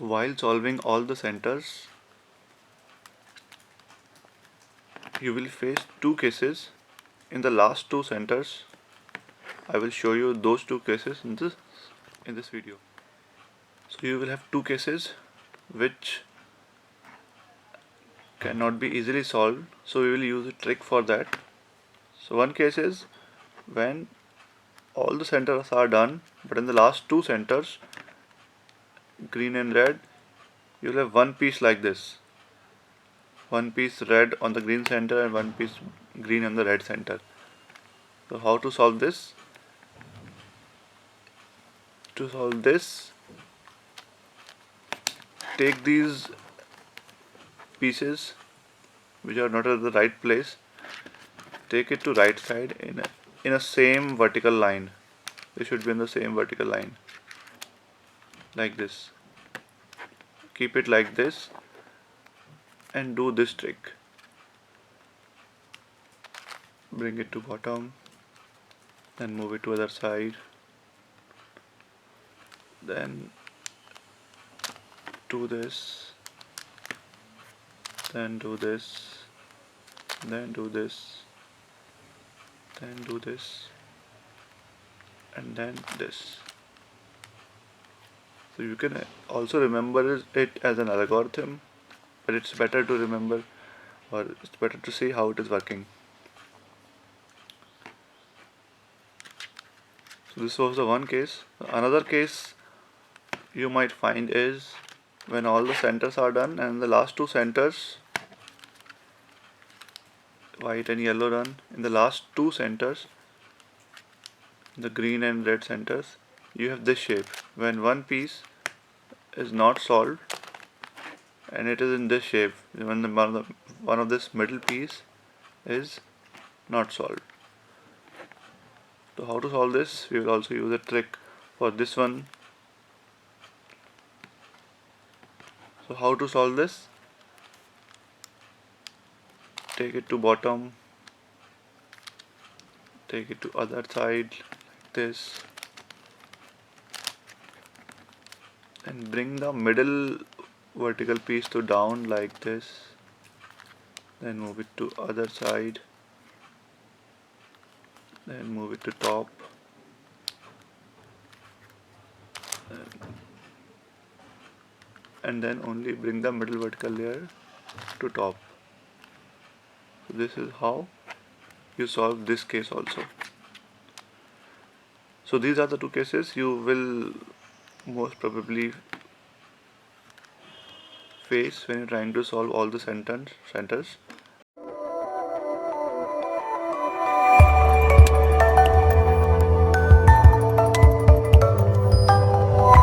while solving all the centers, you will face two cases. In the last two centers, I will show you those two cases in this video. So you will have two cases which cannot be easily solved, so we will use a trick for that. So one case is when all the centers are done, but in the last two centers, green and red, you will have one piece like this. One piece red on the green center and one piece green on the red center. So how to solve this? To solve this, take these pieces which are not at the right place, take it to right side in a same vertical line. They should be in the same vertical line, like this. Keep it like this and do this trick. Bring it to bottom, then move it to other side, then do this, then do this, then do this, then do this, and then this. So you can also remember it as an algorithm, but it's better to remember, or it's better to see how it is working. So this was the one case. Another case you might find is when all the centers are done and the last two centers, white and yellow done, in the last two centers, the green and red centers, you have this shape. When one piece is not solved and it is in this shape, when one of this middle piece is not solved. So how to solve this? We will also use a trick for this one. So how to solve this? Take it to bottom, take it to other side like this, and bring the middle vertical piece to down like this, then move it to other side, then move it to top, and then only bring the middle vertical layer to top. So this is how you solve this case also. So these are the two cases you will most probably face when you're trying to solve all the centers.